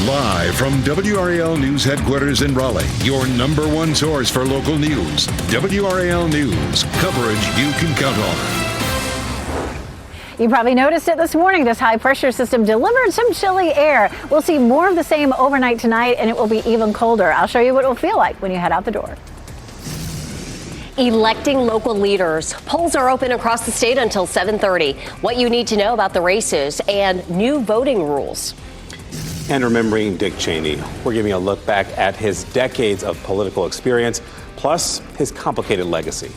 Live from WRAL News Headquarters in Raleigh, your number one source for local news. WRAL News, coverage you can count on. You probably noticed it this morning. This high pressure system delivered some chilly air. We'll see more of the same overnight tonight, and it will be even colder. I'll show you what it will feel like when you head out the door. Electing local leaders. Polls are open across the state until 7:30. What you need to know about the races and new voting rules. And remembering Dick Cheney, we're giving a look back at his decades of political experience, plus his complicated legacy.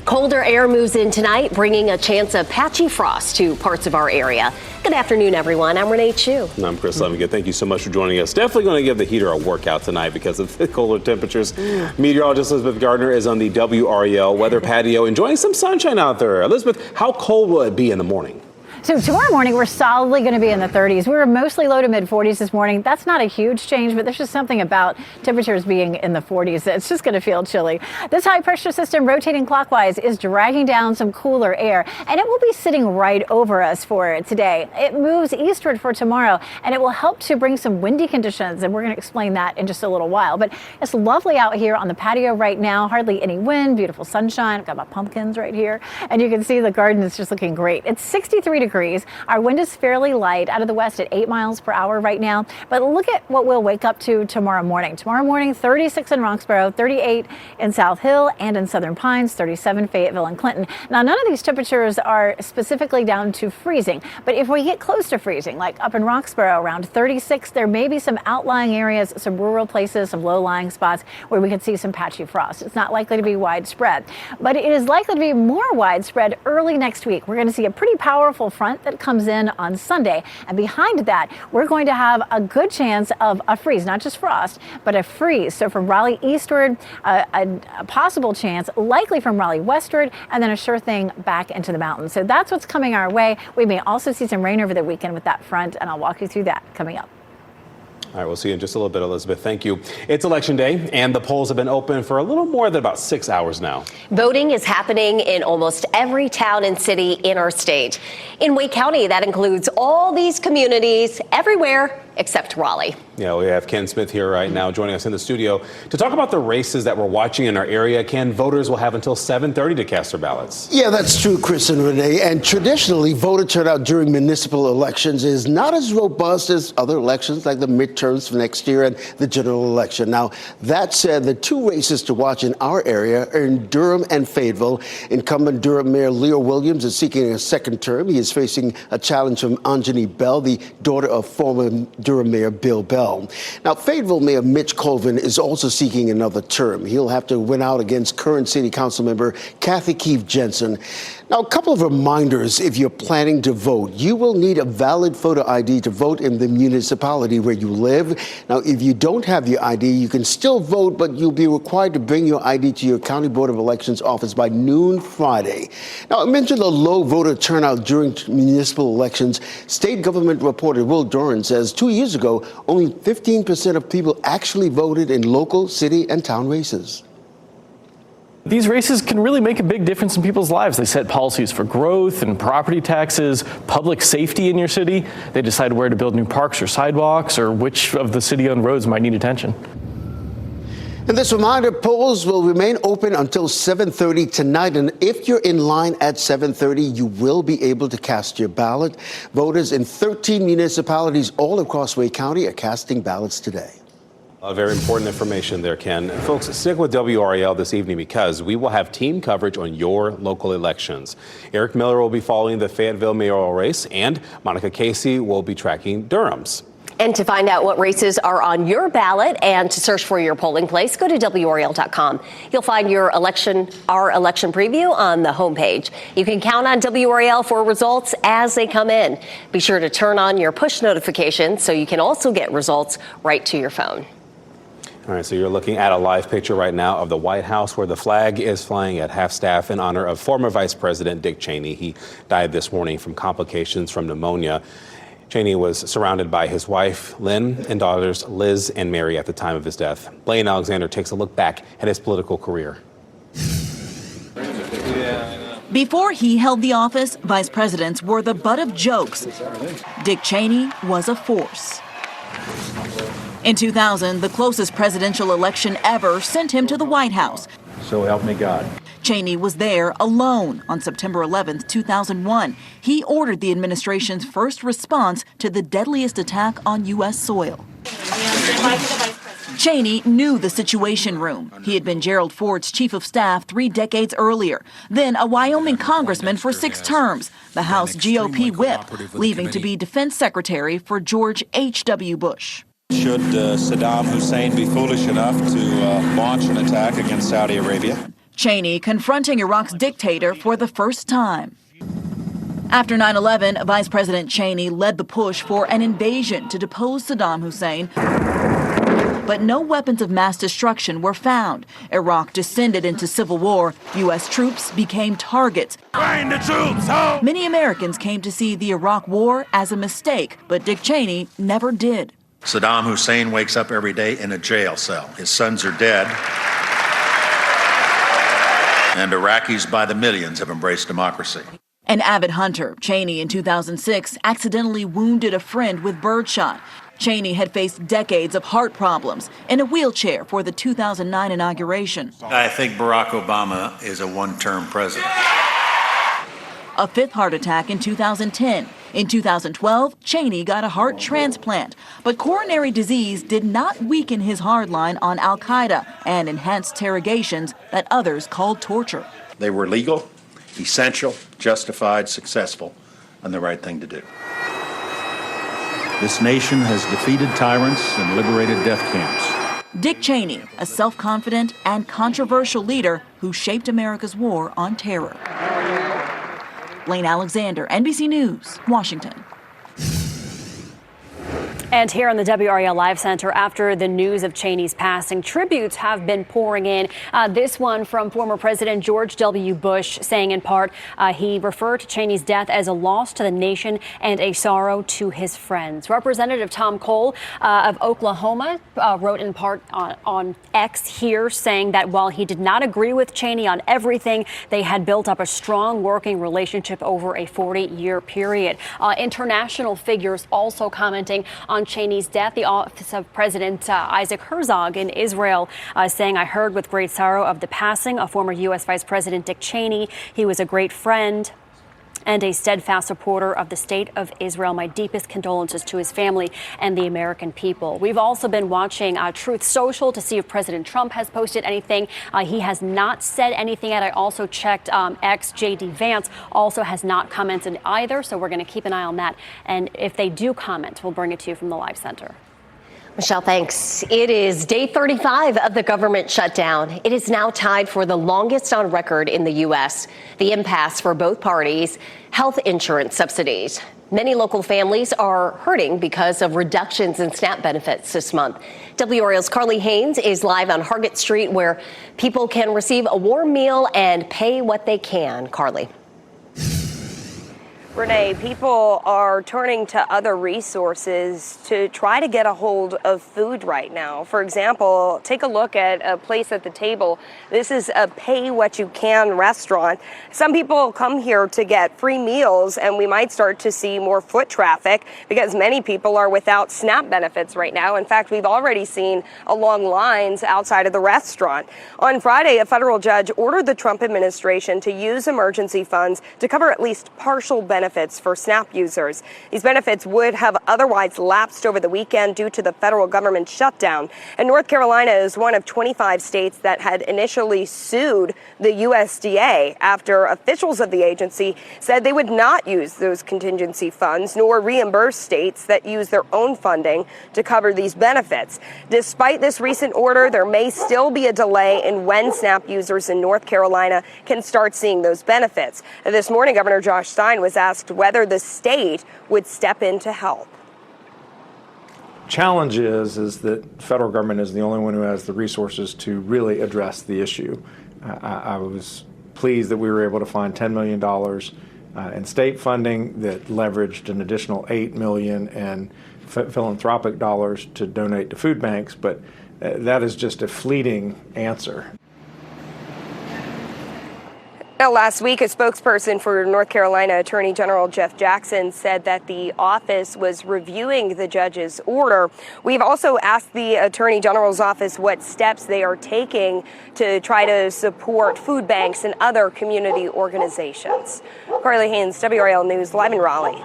Colder air moves in tonight, bringing a chance of patchy frost to parts of our area. Good afternoon, everyone. I'm Renee Chu. And I'm Chris Levigan. Thank you so much for joining us. Definitely going to give the heater a workout tonight because of the colder temperatures. Meteorologist Elizabeth Gardner is on the WRAL weather patio, enjoying some sunshine out there. Elizabeth, how cold will it be in the morning? So tomorrow morning, we're solidly going to be in the 30s. We were mostly low to mid 40s this morning. That's not a huge change, but there's just something about temperatures being in the 40s. It's just going to feel chilly. This high pressure system rotating clockwise is dragging down some cooler air, and it will be sitting right over us for today. It moves eastward for tomorrow, and it will help to bring some windy conditions, and we're going to explain that in just a little while. But it's lovely out here on the patio right now. Hardly any wind, beautiful sunshine. I've got my pumpkins right here, and you can see the garden is just looking great. It's 63 degrees. Our wind is fairly light out of the west at 8 miles per hour right now. But look at what we'll wake up to tomorrow morning. Tomorrow morning, 36 in Roxborough, 38 in South Hill and in Southern Pines, 37 Fayetteville and Clinton. Now, none of these temperatures are specifically down to freezing. But if we get close to freezing, like up in Roxborough around 36, there may be some outlying areas, some rural places, some low-lying spots where we could see some patchy frost. It's not likely to be widespread, but it is likely to be more widespread early next week. We're going to see a pretty powerful front that comes in on Sunday, and behind that we're going to have a good chance of a freeze, not just frost, but a freeze. So from Raleigh eastward, a possible chance, likely from Raleigh westward, and then a sure thing back into the mountains. So that's what's coming our way. We may also see some rain over the weekend with that front, and I'll walk you through that coming up. All right, we'll see you in just a little bit, Elizabeth. Thank you. It's Election Day, and the polls have been open for a little more than about 6 hours now. Voting is happening in almost every town and city in our state. In Wake County, that includes all these communities everywhere except Raleigh. Yeah, we have Ken Smith here right now joining us in the studio to talk about the races that we're watching in our area. Ken, voters will have until 7:30 to cast their ballots. Yeah, that's true, Chris and Renee. And traditionally, voter turnout during municipal elections is not as robust as other elections like the midterms for next year and the general election. Now, that said, the two races to watch in our area are in Durham and Fayetteville. Incumbent Durham Mayor Leo Williams is seeking a second term. He is facing a challenge from Anjani Bell, the daughter of former Durham Mayor Bill Bell. Now, Fayetteville Mayor Mitch Colvin is also seeking another term. He'll have to win out against current city council member Kathy Keefe Jensen. Now, a couple of reminders if you're planning to vote. You will need a valid photo ID to vote in the municipality where you live. Now, if you don't have your ID, you can still vote, but you'll be required to bring your ID to your County Board of Elections office by noon Friday. Now, I mentioned the low voter turnout during municipal elections. State government reporter Will Doran says 2 years ago, only 15% of people actually voted in local, city, and town races. These races can really make a big difference in people's lives. They set policies for growth and property taxes, public safety in your city. They decide where to build new parks or sidewalks, or which of the city-owned roads might need attention. And this reminder, polls will remain open until 7:30 tonight. And if you're in line at 7:30, you will be able to cast your ballot. Voters in 13 municipalities all across Wake County are casting ballots today. Very important information there, Ken. Folks, stick with WRAL this evening because we will have team coverage on your local elections. Eric Miller will be following the Fayetteville mayoral race, and Monica Casey will be tracking Durham's. And to find out what races are on your ballot and to search for your polling place, go to WRAL.com. You'll find our election preview on the homepage. You can count on WRAL for results as they come in. Be sure to turn on your push notifications so you can also get results right to your phone. All right, so you're looking at a live picture right now of the White House where the flag is flying at half-staff in honor of former Vice President Dick Cheney. He died this morning from complications from pneumonia. Cheney was surrounded by his wife, Lynn, and daughters, Liz and Mary, at the time of his death. Blaine Alexander takes a look back at his political career. Before he held the office, vice presidents were the butt of jokes. Dick Cheney was a force. In 2000, the closest presidential election ever sent him to the White House. So help me God. Cheney was there alone on September 11, 2001. He ordered the administration's first response to the deadliest attack on U.S. soil. Cheney knew the Situation Room. He had been Gerald Ford's chief of staff 3 decades earlier, then a Wyoming congressman for 6 terms, the House GOP whip, leaving to be defense secretary for George H.W. Bush. Should Saddam Hussein be foolish enough to launch an attack against Saudi Arabia? Cheney confronting Iraq's dictator for the first time. After 9/11, Vice President Cheney led the push for an invasion to depose Saddam Hussein. But no weapons of mass destruction were found. Iraq descended into civil war. U.S. troops became targets. Find the troops home! Many Americans came to see the Iraq War as a mistake, but Dick Cheney never did. Saddam Hussein wakes up every day in a jail cell. His sons are dead. And Iraqis by the millions have embraced democracy. An avid hunter, Cheney in 2006 accidentally wounded a friend with birdshot. Cheney had faced decades of heart problems, in a wheelchair for the 2009 inauguration. I think Barack Obama is a one-term president. A 5th heart attack in 2010. In 2012, Cheney got a heart transplant, but coronary disease did not weaken his hardline on al-Qaeda and enhanced interrogations that others called torture. They were legal, essential, justified, successful, and the right thing to do. This nation has defeated tyrants and liberated death camps. Dick Cheney, a self-confident and controversial leader who shaped America's war on terror. Blaine Alexander, NBC News, Washington. And here in the WRAL Live Center, after the news of Cheney's passing, tributes have been pouring in. This one from former President George W. Bush, saying in part, he referred to Cheney's death as a loss to the nation and a sorrow to his friends. Representative Tom Cole of Oklahoma wrote in part on X here, saying that while he did not agree with Cheney on everything, they had built up a strong working relationship over a 40-year period. International figures also commenting on Cheney's death. The office of President Isaac Herzog in Israel saying, I heard with great sorrow of the passing of former U.S. Vice President Dick Cheney. He was a great friend and a steadfast supporter of the state of Israel. My deepest condolences to his family and the American people. We've also been watching Truth Social to see if President Trump has posted anything. He has not said anything yet. I also checked X. J.D. Vance also has not commented either, so we're going to keep an eye on that. And if they do comment, we'll bring it to you from the Live Center. Michelle, thanks. It is day 35 of the government shutdown. It is now tied for the longest on record in the U.S. The impasse for both parties, health insurance subsidies. Many local families are hurting because of reductions in SNAP benefits this month. WRAL's Carly Haynes is live on Hargett Street, where people can receive a warm meal and pay what they can. Carly. Renee, people are turning to other resources to try to get a hold of food right now. For example, take a look at a place at the table. This is a pay what you can restaurant. Some people come here to get free meals, and we might start to see more foot traffic because many people are without SNAP benefits right now. In fact, we've already seen long lines outside of the restaurant. On Friday, a federal judge ordered the Trump administration to use emergency funds to cover at least partial benefits for SNAP users. These benefits would have otherwise lapsed over the weekend due to the federal government shutdown. And North Carolina is one of 25 states that had initially sued the USDA after officials of the agency said they would not use those contingency funds nor reimburse states that use their own funding to cover these benefits. Despite this recent order, there may still be a delay in when SNAP users in North Carolina can start seeing those benefits. This morning, Governor Josh Stein was asked whether the state would step in to help. Challenge is that the federal government is the only one who has the resources to really address the issue. I was pleased that we were able to find $10 million in state funding that leveraged an additional $8 million in philanthropic dollars to donate to food banks, but that is just a fleeting answer. Now, last week, a spokesperson for North Carolina Attorney General Jeff Jackson said that the office was reviewing the judge's order. We've also asked the Attorney General's office what steps they are taking to try to support food banks and other community organizations. Carly Haynes, WRAL News, live in Raleigh.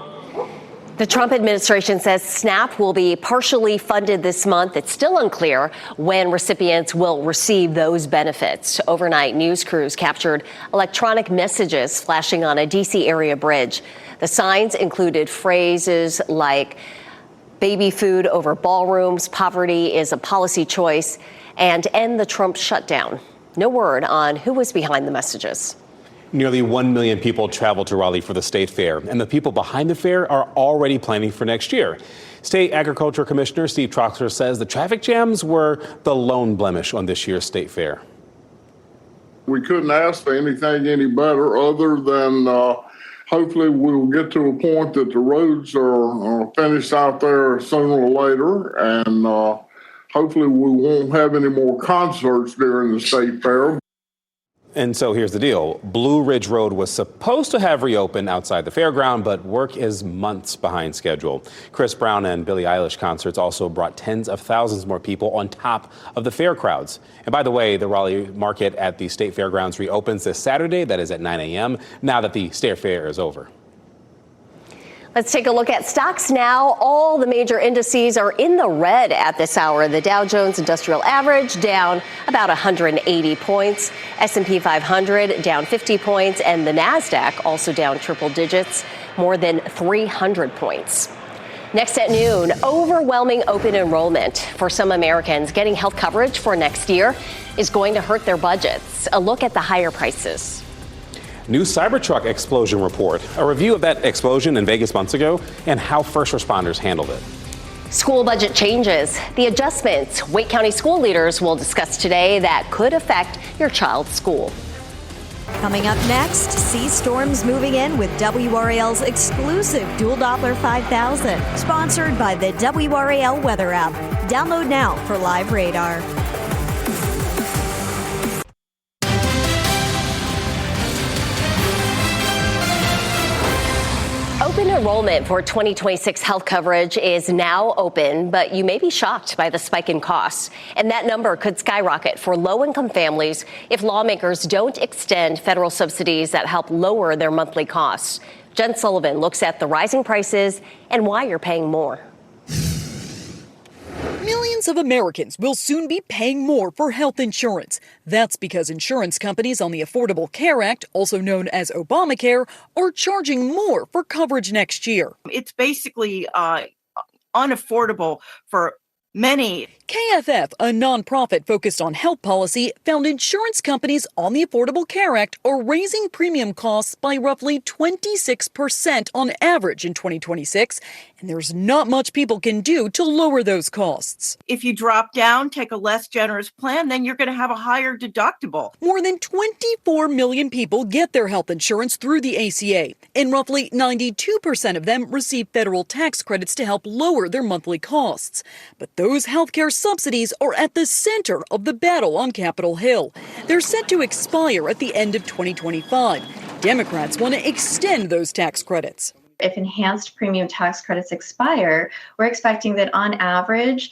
The Trump administration says SNAP will be partially funded this month. It's still unclear when recipients will receive those benefits. Overnight news crews captured electronic messages flashing on a D.C. area bridge. The signs included phrases like baby food over ballrooms, poverty is a policy choice, and end the Trump shutdown. No word on who was behind the messages. Nearly 1 million people travel to Raleigh for the state fair, and the people behind the fair are already planning for next year. State Agriculture Commissioner Steve Troxler says the traffic jams were the lone blemish on this year's state fair. We couldn't ask for anything any better other than hopefully we'll get to a point that the roads are finished out there sooner or later, and hopefully we won't have any more concerts during the state fair. And so here's the deal. Blue Ridge Road was supposed to have reopened outside the fairground, but work is months behind schedule. Chris Brown and Billie Eilish concerts also brought tens of thousands more people on top of the fair crowds. And by the way, the Raleigh Market at the State Fairgrounds reopens this Saturday. That is at 9 a.m. now that the state fair is over. Let's take a look at stocks now. All the major indices are in the red at this hour. The Dow Jones Industrial Average down about 180 points. S&P 500 down 50 points. And the NASDAQ also down triple digits, more than 300 points. Next at noon, overwhelming open enrollment for some Americans. Getting health coverage for next year is going to hurt their budgets. A look at the higher prices. New Cybertruck explosion report, a review of that explosion in Vegas months ago and how first responders handled it. School budget changes, the adjustments Wake County school leaders will discuss today that could affect your child's school. Coming up next, sea storms moving in with WRAL's exclusive Dual Doppler 5000, sponsored by the WRAL Weather app. Download now for live radar. Open enrollment for 2026 health coverage is now open, but you may be shocked by the spike in costs. And that number could skyrocket for low-income families if lawmakers don't extend federal subsidies that help lower their monthly costs. Jen Sullivan looks at the rising prices and why you're paying more. Millions of Americans will soon be paying more for health insurance. That's because insurance companies on the Affordable Care Act, also known as Obamacare, are charging more for coverage next year. It's basically unaffordable for many. KFF, a nonprofit focused on health policy, found insurance companies on the Affordable Care Act are raising premium costs by roughly 26% on average in 2026, and there's not much people can do to lower those costs. If you drop down, take a less generous plan, then you're going to have a higher deductible. More than 24 million people get their health insurance through the ACA, and roughly 92% of them receive federal tax credits to help lower their monthly costs. But those healthcare subsidies are at the center of the battle on Capitol Hill. They're set to expire at the end of 2025. Democrats want to extend those tax credits. If enhanced premium tax credits expire, we're expecting that on average,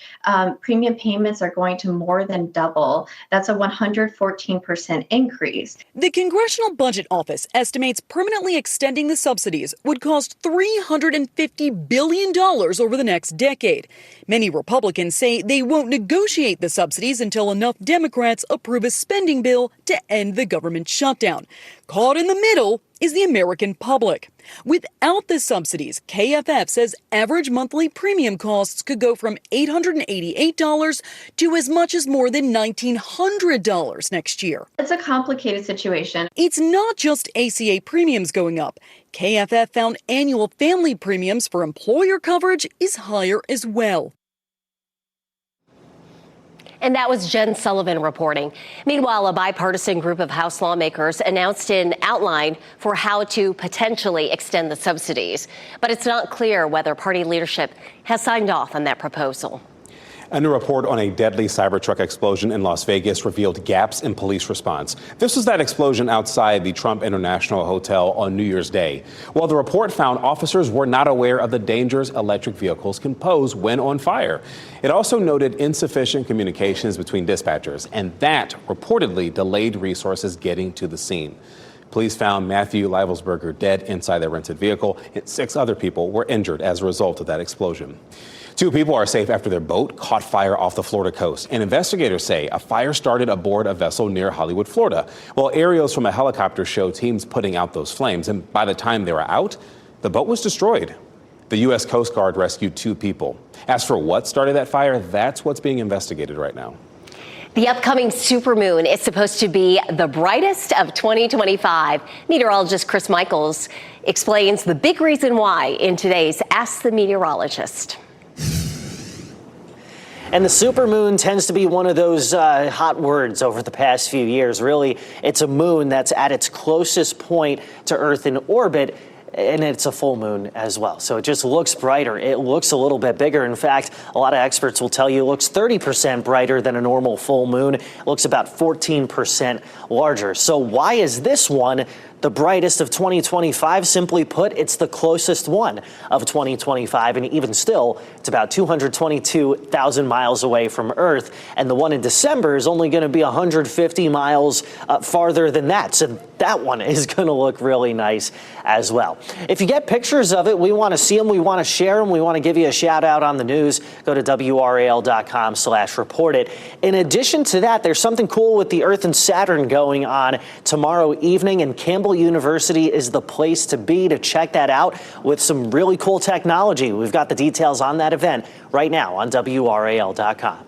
premium payments are going to more than double. That's a 114% increase. The Congressional Budget Office estimates permanently extending the subsidies would cost $350 billion over the next decade. Many Republicans say they won't negotiate the subsidies until enough Democrats approve a spending bill to end the government shutdown. Caught in the middle is the American public. Without the subsidies, KFF says average monthly premium costs could go from $888 to as much as more than $1,900 next year. It's a complicated situation. It's not just ACA premiums going up. KFF found annual family premiums for employer coverage is higher as well. And that was Jen Sullivan reporting. Meanwhile, a bipartisan group of House lawmakers announced an outline for how to potentially extend the subsidies. But it's not clear whether party leadership has signed off on that proposal. A new report on a deadly Cybertruck explosion in Las Vegas revealed gaps in police response. This was that explosion outside the Trump International Hotel on New Year's Day. Well, the report found officers were not aware of the dangers electric vehicles can pose when on fire. It also noted insufficient communications between dispatchers, and that reportedly delayed resources getting to the scene. Police found Matthew Livelsberger dead inside their rented vehicle, and 6 other people were injured as a result of that explosion. 2 people are safe after their boat caught fire off the Florida coast. And investigators say a fire started aboard a vessel near Hollywood, Florida. Well, aerials from a helicopter show teams putting out those flames. And by the time they were out, the boat was destroyed. The U.S. Coast Guard rescued 2 people. As for what started that fire, that's what's being investigated right now. The upcoming supermoon is supposed to be the brightest of 2025. Meteorologist Chris Michaels explains the big reason why in today's Ask the Meteorologist. And the supermoon tends to be one of those hot words over the past few years. Really, it's a moon that's at its closest point to Earth in orbit, and it's a full moon as well. So it just looks brighter. It looks a little bit bigger. In fact, a lot of experts will tell you it looks 30% brighter than a normal full moon. It looks about 14% larger. So why is this one the brightest of 2025? Simply put, it's the closest one of 2025. And even still, it's about 222,000 miles away from Earth. And the one in December is only going to be 150 miles farther than that. So that one is going to look really nice as well. If you get pictures of it, we want to see them. We want to share them. We want to give you a shout out on the news. Go to WRAL.com/report it. In addition to that, there's something cool with the Earth and Saturn going on tomorrow evening, and Campbell University is the place to be to check that out with some really cool technology. We've got the details on that event right now on WRAL.com.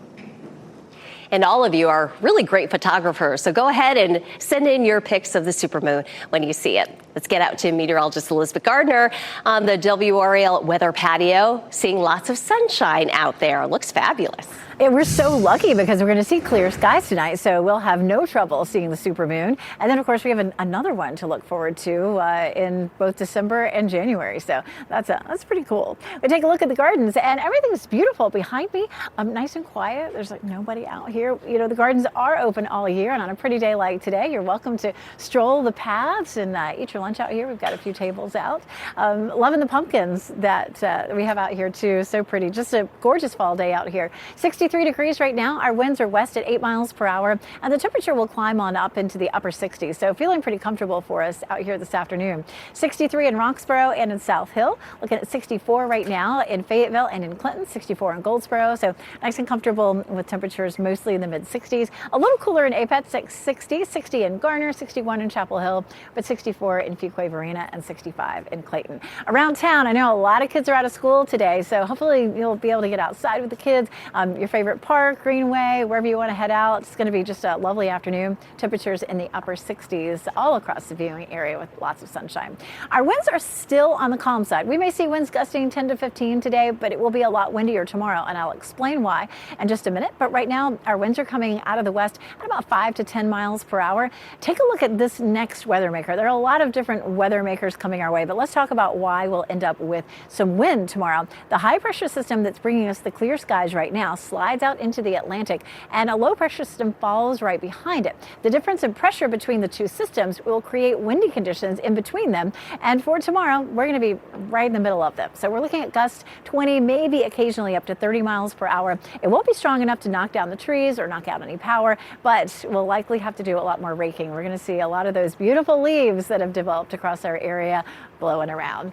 And all of you are really great photographers, so go ahead and send in your pics of the supermoon when you see it. Let's get out to meteorologist Elizabeth Gardner on the WRAL weather patio, seeing lots of sunshine out there. Looks fabulous. Yeah, we're so lucky because we're going to see clear skies tonight, so we'll have no trouble seeing the supermoon. And then, of course, we have another one to look forward to in both December and January. So that's pretty cool. We take a look at the gardens, and everything's beautiful behind me. Nice and quiet. There's like nobody out here. You know, the gardens are open all year, and on a pretty day like today, you're welcome to stroll the paths and eat your lunch out here. We've got a few tables out. Loving the pumpkins that we have out here too. So pretty. Just a gorgeous fall day out here. 63 degrees right now. Our winds are west at 8 miles per hour, and the temperature will climb on up into the upper 60s. So feeling pretty comfortable for us out here this afternoon. 63 in Roxborough and in South Hill. Looking at 64 right now in Fayetteville and in Clinton. 64 in Goldsboro. So nice and comfortable with temperatures mostly in the mid 60s. A little cooler in Apex, 60 in Garner, 61 in Chapel Hill, but 64 in Fuquay Varina and 65 in Clayton. Around town, I know a lot of kids are out of school today, so hopefully you'll be able to get outside with the kids. Your favorite park, Greenway, wherever you want to head out. It's going to be just a lovely afternoon. Temperatures in the upper 60s all across the viewing area with lots of sunshine. Our winds are still on the calm side. We may see winds gusting 10 to 15 today, but it will be a lot windier tomorrow, and I'll explain why in just a minute. But right now, our winds are coming out of the west at about 5 to 10 miles per hour. Take a look at this next weather maker. There are a lot of different weather makers coming our way, but let's talk about why we'll end up with some wind tomorrow. The high pressure system that's bringing us the clear skies right now slides out into the Atlantic, and a low pressure system follows right behind it. The difference in pressure between the two systems will create windy conditions in between them, and for tomorrow, we're going to be right in the middle of them. So we're looking at gusts 20, maybe occasionally up to 30 miles per hour. It won't be strong enough to knock down the trees or knock out any power, but we'll likely have to do a lot more raking. We're going to see a lot of those beautiful leaves that have developed across our area blowing around.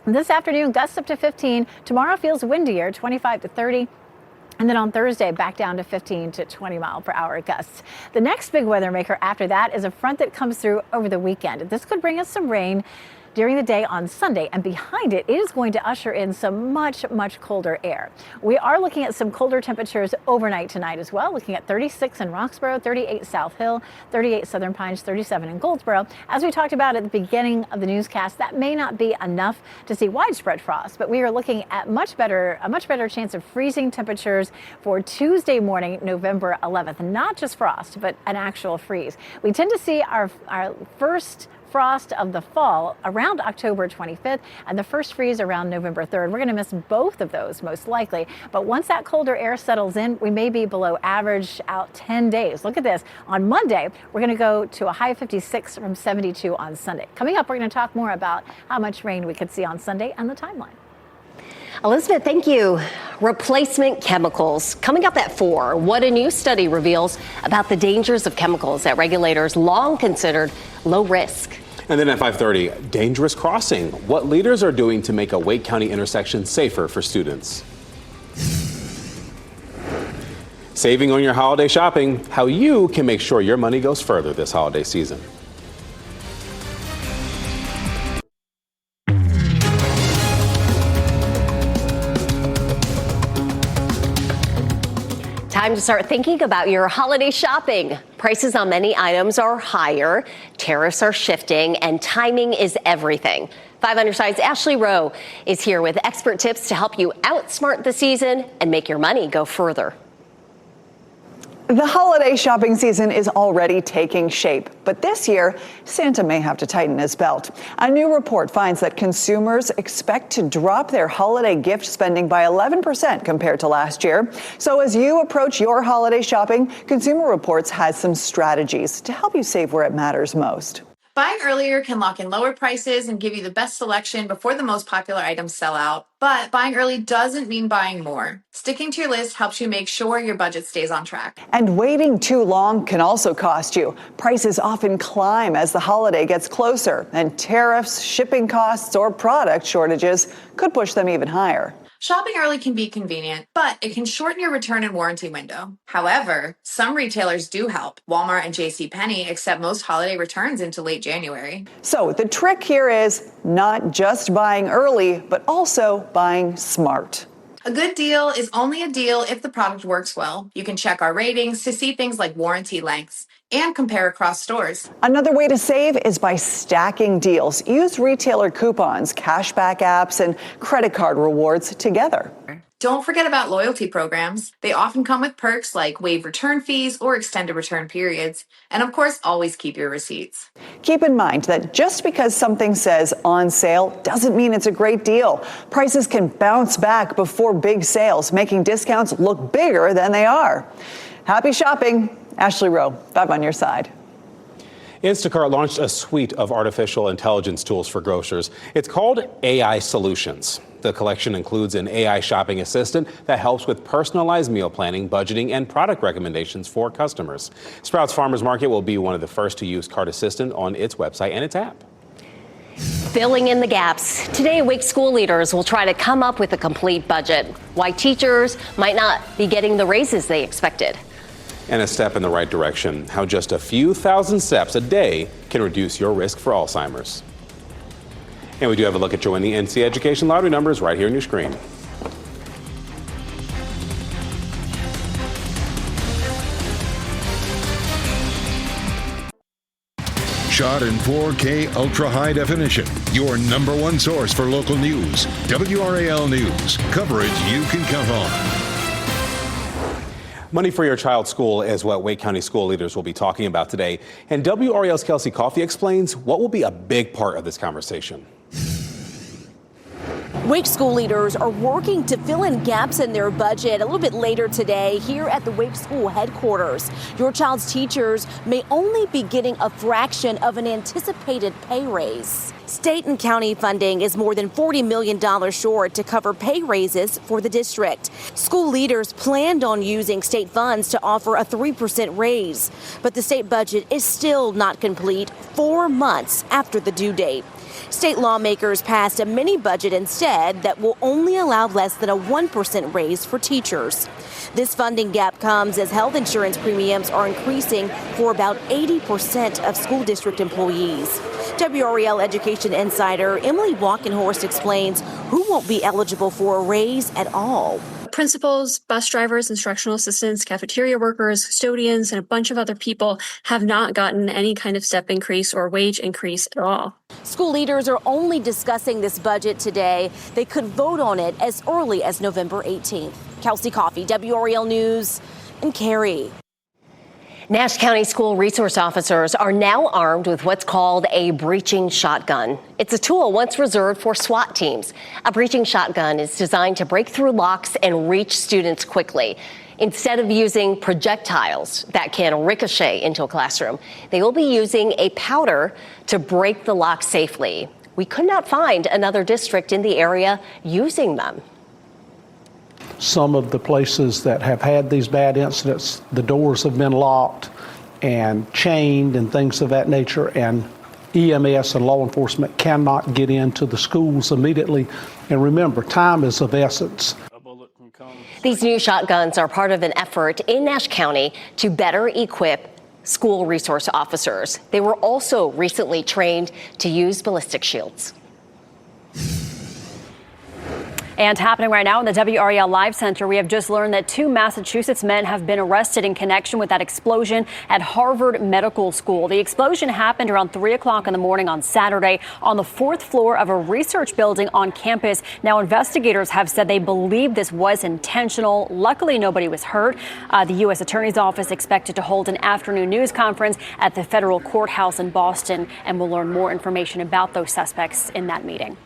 This afternoon, gusts up to 15. Tomorrow feels windier, 25 to 30. And then on Thursday, back down to 15 to 20 mile per hour gusts. The next big weather maker after that is a front that comes through over the weekend. This could bring us some rain during the day on Sunday, and behind it, it is going to usher in some much colder air. We are looking at some colder temperatures overnight tonight as well, looking at 36 in Roxborough, 38 South Hill, 38 Southern Pines, 37 in Goldsboro. As we talked about at the beginning of the newscast, that may not be enough to see widespread frost, but we are looking at a much better chance of freezing temperatures for Tuesday morning, November 11th. Not just frost, but an actual freeze. We tend to see our first frost of the fall around October 25th and the first freeze around November 3rd. We're going to miss both of those most likely. But once that colder air settles in, we may be below average out 10 days. Look at this. On Monday, we're going to go to a high of 56 from 72 on Sunday. Coming up, we're going to talk more about how much rain we could see on Sunday and the timeline. Elizabeth, thank you. Replacement chemicals. Coming up at 4, what a new study reveals about the dangers of chemicals that regulators long considered low risk. And then at 5:30, dangerous crossing. What leaders are doing to make a Wake County intersection safer for students. Saving on your holiday shopping, how you can make sure your money goes further this holiday season. Time to start thinking about your holiday shopping. Prices on many items are higher, tariffs are shifting, and timing is everything. 5 on your side's Ashley Rowe is here with expert tips to help you outsmart the season and make your money go further. The holiday shopping season is already taking shape, but this year, Santa may have to tighten his belt. A new report finds that consumers expect to drop their holiday gift spending by 11% compared to last year. So as you approach your holiday shopping, Consumer Reports has some strategies to help you save where it matters most. Buying earlier can lock in lower prices and give you the best selection before the most popular items sell out. But buying early doesn't mean buying more. Sticking to your list helps you make sure your budget stays on track. And waiting too long can also cost you. Prices often climb as the holiday gets closer, and tariffs, shipping costs, or product shortages could push them even higher. Shopping early can be convenient, but it can shorten your return and warranty window. However, some retailers do help. Walmart and JCPenney accept most holiday returns into late January. So the trick here is not just buying early, but also buying smart. A good deal is only a deal if the product works well. You can check our ratings to see things like warranty lengths and compare across stores. Another way to save is by stacking deals. Use retailer coupons, cashback apps, and credit card rewards together. Don't forget about loyalty programs. They often come with perks like waived return fees or extended return periods. And of course, always keep your receipts. Keep in mind that just because something says on sale doesn't mean it's a great deal. Prices can bounce back before big sales, making discounts look bigger than they are. Happy shopping. Ashley Rowe, 5 on your side. Instacart launched a suite of artificial intelligence tools for grocers. It's called AI Solutions. The collection includes an AI shopping assistant that helps with personalized meal planning, budgeting, and product recommendations for customers. Sprouts Farmers Market will be one of the first to use Cart Assistant on its website and its app. Filling in the gaps. Today, Wake school leaders will try to come up with a complete budget. Why teachers might not be getting the raises they expected. And a step in the right direction, how just a few thousand steps a day can reduce your risk for Alzheimer's. And we do have a look at your winning NC Education lottery numbers right here on your screen. Shot in 4K ultra high definition. Your number one source for local news. WRAL News. Coverage you can count on. Money for your child's school is what Wake County school leaders will be talking about today. And WRAL's Kelsey Coffey explains what will be a big part of this conversation. Wake school leaders are working to fill in gaps in their budget a little bit later today here at the Wake school headquarters. Your child's teachers may only be getting a fraction of an anticipated pay raise. State and county funding is more than $40 million short to cover pay raises for the district. School leaders planned on using state funds to offer a 3% raise, but the state budget is still not complete 4 months after the due date. State lawmakers passed a mini budget instead that will only allow less than a 1% raise for teachers. This funding gap comes as health insurance premiums are increasing for about 80% of school district employees. WRAL education insider Emily Walkenhorst explains who won't be eligible for a raise at all. Principals, bus drivers, instructional assistants, cafeteria workers, custodians, and a bunch of other people have not gotten any kind of step increase or wage increase at all. School leaders are only discussing this budget today. They could vote on it as early as November 18th. Kelsey Coffey, WRAL News, in Cary. Nash County school resource officers are now armed with what's called a breaching shotgun. It's a tool once reserved for SWAT teams. A breaching shotgun is designed to break through locks and reach students quickly. Instead of using projectiles that can ricochet into a classroom, they will be using a powder to break the lock safely. We could not find another district in the area using them. Some of the places that have had these bad incidents, the doors have been locked and chained and things of that nature, and EMS and law enforcement cannot get into the schools immediately. And remember, time is of essence. These new shotguns are part of an effort in Nash County to better equip school resource officers. They were also recently trained to use ballistic shields. And happening right now in the WRAL Live Center, we have just learned that 2 Massachusetts men have been arrested in connection with that explosion at Harvard Medical School. The explosion happened around 3 o'clock in the morning on Saturday on the 4th floor of a research building on campus. Now, investigators have said they believe this was intentional. Luckily, nobody was hurt. The U.S. Attorney's Office expected to hold an afternoon news conference at the federal courthouse in Boston, and we'll learn more information about those suspects in that meeting.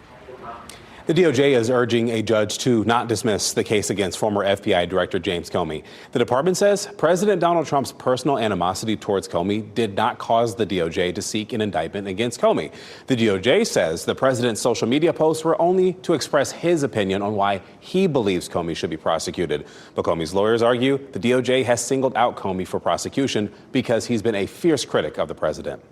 The DOJ is urging a judge to not dismiss the case against former FBI Director James Comey. The department says President Donald Trump's personal animosity towards Comey did not cause the DOJ to seek an indictment against Comey. The DOJ says the president's social media posts were only to express his opinion on why he believes Comey should be prosecuted. But Comey's lawyers argue the DOJ has singled out Comey for prosecution because he's been a fierce critic of the president.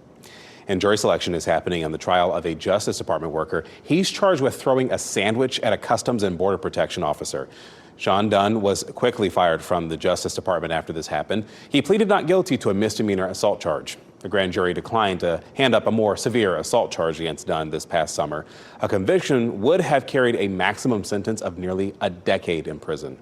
And jury selection is happening on the trial of a Justice Department worker. He's charged with throwing a sandwich at a Customs and Border Protection officer. Sean Dunn was quickly fired from the Justice Department after this happened. He pleaded not guilty to a misdemeanor assault charge. The grand jury declined to hand up a more severe assault charge against Dunn this past summer. A conviction would have carried a maximum sentence of nearly a decade in prison.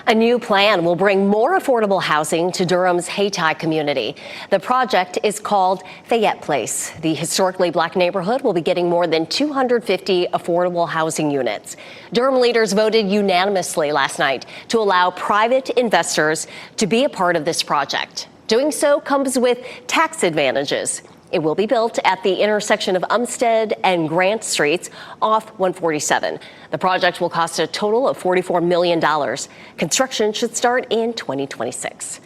A new plan will bring more affordable housing to Durham's Hayti community. The project is called Fayette Place. The historically black neighborhood will be getting more than 250 affordable housing units. Durham leaders voted unanimously last night to allow private investors to be a part of this project. Doing so comes with tax advantages. It will be built at the intersection of Umstead and Grant Streets off 147. The project will cost a total of $44 million. Construction should start in 2026.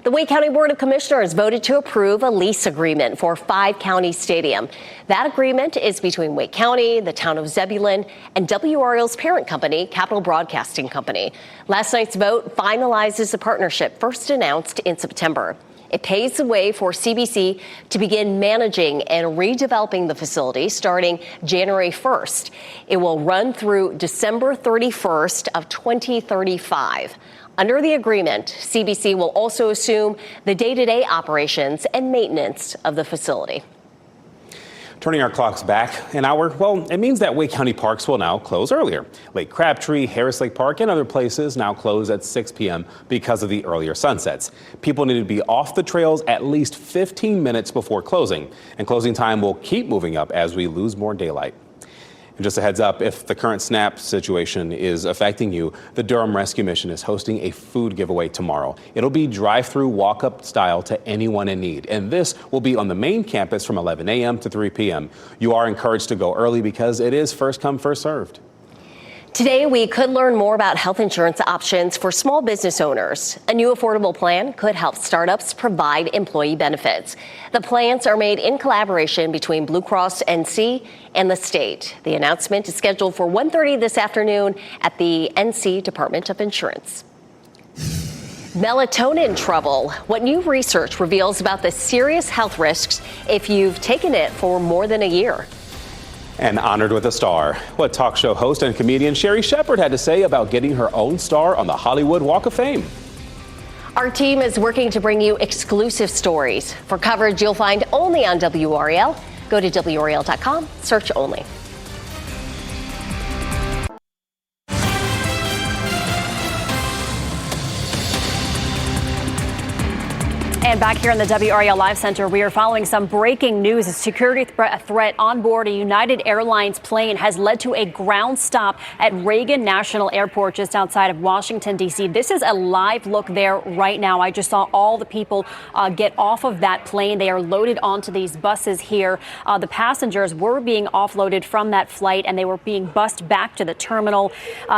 The Wake County Board of Commissioners voted to approve a lease agreement for 5 County Stadium. That agreement is between Wake County, the town of Zebulon, and WRAL's parent company, Capital Broadcasting Company. Last night's vote finalizes the partnership first announced in September. It paves the way for CBC to begin managing and redeveloping the facility starting January 1st. It will run through December 31st of 2035. Under the agreement, CBC will also assume the day-to-day operations and maintenance of the facility. Turning our clocks back an hour, well, it means that Wake County parks will now close earlier. Lake Crabtree, Harris Lake Park, and other places now close at 6 p.m. because of the earlier sunsets. People need to be off the trails at least 15 minutes before closing, and closing time will keep moving up as we lose more daylight. And just a heads up, if the current SNAP situation is affecting you, the Durham Rescue Mission is hosting a food giveaway tomorrow. It'll be drive-through walk-up style to anyone in need. And this will be on the main campus from 11 a.m. to 3 p.m. You are encouraged to go early because it is first come, first served. Today, we could learn more about health insurance options for small business owners. A new affordable plan could help startups provide employee benefits. The plans are made in collaboration between Blue Cross NC and the state. The announcement is scheduled for 1:30 this afternoon at the NC Department of Insurance. Melatonin trouble. What new research reveals about the serious health risks if you've taken it for more than a year? And honored with a star. What talk show host and comedian Sherri Shepherd had to say about getting her own star on the Hollywood Walk of Fame. Our team is working to bring you exclusive stories. For coverage you'll find only on WRAL. Go to WRAL.com, search only. And back here in the WRAL Live Center, we are following some breaking news. A security threat on board a United Airlines plane has led to a ground stop at Reagan National Airport just outside of Washington, D.C. This is a live look there right now. I just saw all the people get off of that plane. They are loaded onto these buses here. The passengers were being offloaded from that flight, and they were being bussed back to the terminal.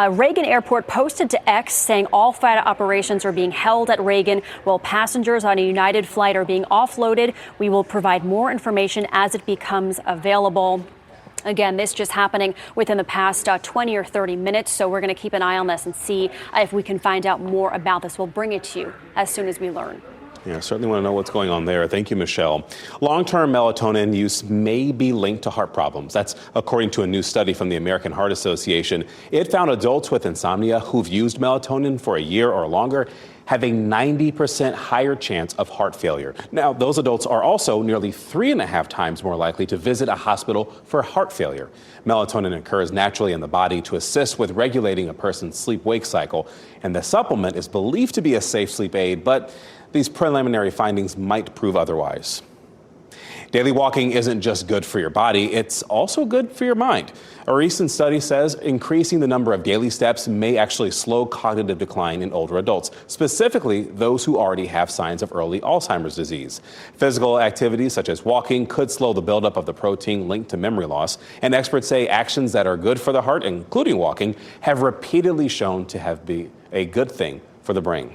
Reagan Airport posted to X saying all flight operations are being held at Reagan while passengers on a United flight are being offloaded. We will provide more information as it becomes available. Again, this just happening within the past 20 or 30 minutes. So we're going to keep an eye on this and see if we can find out more about this. We'll bring it to you as soon as we learn. Yeah, certainly want to know what's going on there. Thank you, Michelle. Long-term melatonin use may be linked to heart problems. That's according to a new study from the American Heart Association. It found adults with insomnia who've used melatonin for a year or longer have a 90% higher chance of heart failure. Now, those adults are also nearly 3.5 times more likely to visit a hospital for heart failure. Melatonin occurs naturally in the body to assist with regulating a person's sleep-wake cycle, and the supplement is believed to be a safe sleep aid, but these preliminary findings might prove otherwise. Daily walking isn't just good for your body, it's also good for your mind. A recent study says increasing the number of daily steps may actually slow cognitive decline in older adults, specifically those who already have signs of early Alzheimer's disease. Physical activities such as walking could slow the buildup of the protein linked to memory loss, and experts say actions that are good for the heart, including walking, have repeatedly shown to be a good thing for the brain.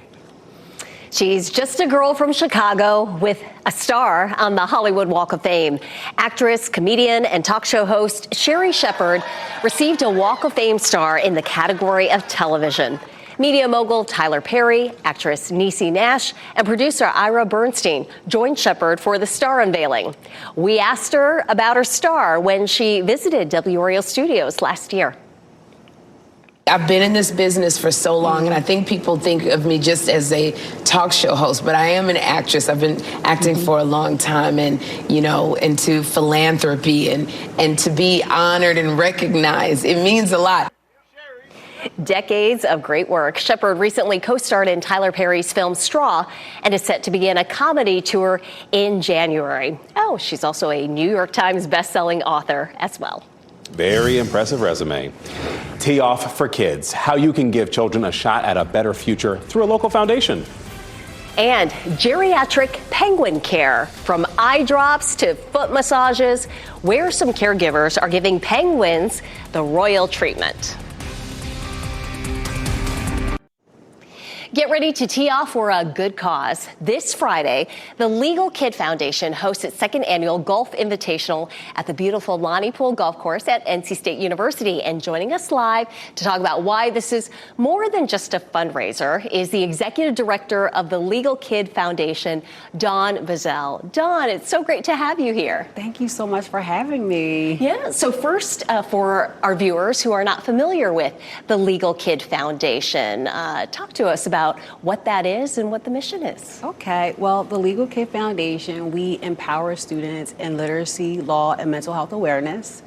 She's just a girl from Chicago with a star on the Hollywood Walk of Fame. Actress, comedian, and talk show host Sherri Shepherd received a Walk of Fame star in the category of television. Media mogul Tyler Perry, actress Niecy Nash, and producer Ira Bernstein joined Shepherd for the star unveiling. We asked her about her star when she visited WRAL Studios last year. I've been in this business for so long, and I think people think of me just as a talk show host, but I am an actress. I've been acting for a long time, and, you know, into philanthropy, and to be honored and recognized, it means a lot. Decades of great work. Shepherd recently co-starred in Tyler Perry's film Straw and is set to begin a comedy tour in January. Oh, she's also a New York Times bestselling author as well. Very impressive resume. Tee Off for Kids, how you can give children a shot at a better future through a local foundation. And geriatric penguin care, from eye drops to foot massages, where some caregivers are giving penguins the royal treatment. Get ready to tee off for a good cause. This Friday, the Legal Kid Foundation hosts its second annual Golf Invitational at the beautiful Lonnie Pool Golf Course at NC State University. And joining us live to talk about why this is more than just a fundraiser is the executive director of the Legal Kid Foundation, Dawn Bazell. Dawn, it's so great to have you here. Thank you so much for having me. Yeah, so first, for our viewers who are not familiar with the Legal Kid Foundation, talk to us about what that is and what the mission is. Okay, well, the Legal Kid Foundation, we empower students in literacy, law, and mental health awareness.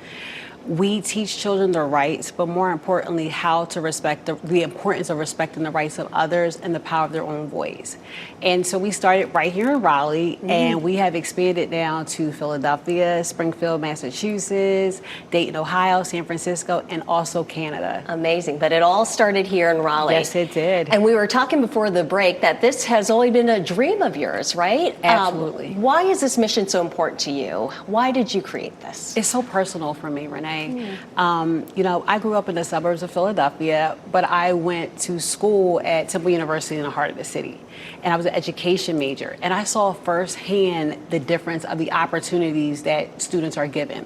We teach children their rights, but more importantly, how to respect the importance of respecting the rights of others and the power of their own voice. And so we started right here in Raleigh, and we have expanded now to Philadelphia, Springfield, Massachusetts, Dayton, Ohio, San Francisco, and also Canada. Amazing, but it all started here in Raleigh. Yes, it did. And we were talking before the break that this has only been a dream of yours, right? Absolutely. Why is this mission so important to you? Why did you create this? It's so personal for me, Renee. You know, I grew up in the suburbs of Philadelphia, but I went to school at Temple University in the heart of the city. And I was an education major. And I saw firsthand the difference of the opportunities that students are given.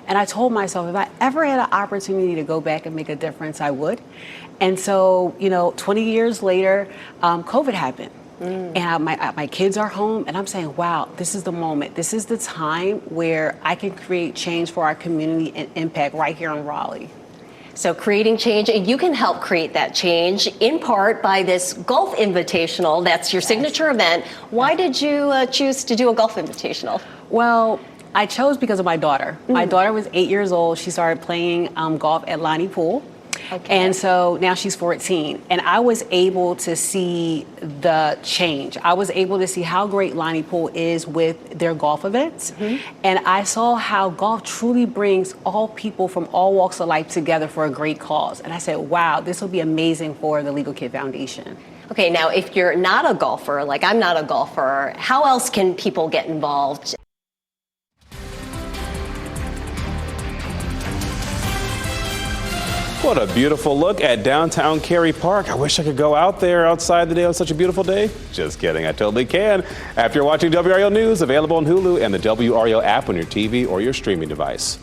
And I told myself, if I ever had an opportunity to go back and make a difference, I would. And so, you know, 20 years later, COVID happened. And my kids are home, and I'm saying, wow, this is the moment. This is the time where I can create change for our community and impact right here in Raleigh. So creating change, and you can help create that change in part by this Golf Invitational. That's your signature event. Why did you choose to do a Golf Invitational? Well, I chose because of my daughter. My daughter was 8 years old. She started playing golf at Lonnie Pool. And so now she's 14. And I was able to see the change. I was able to see how great Lonnie Pool is with their golf events. And I saw how golf truly brings all people from all walks of life together for a great cause. And I said, wow, this will be amazing for the Legal Kid Foundation. Okay, now if you're not a golfer, like I'm not a golfer, how else can people get involved? What a beautiful look at downtown Cary Park. I wish I could go out there outside today on such a beautiful day. Just kidding, I totally can. After watching WRAL News, available on Hulu and the WRAL app on your TV or your streaming device.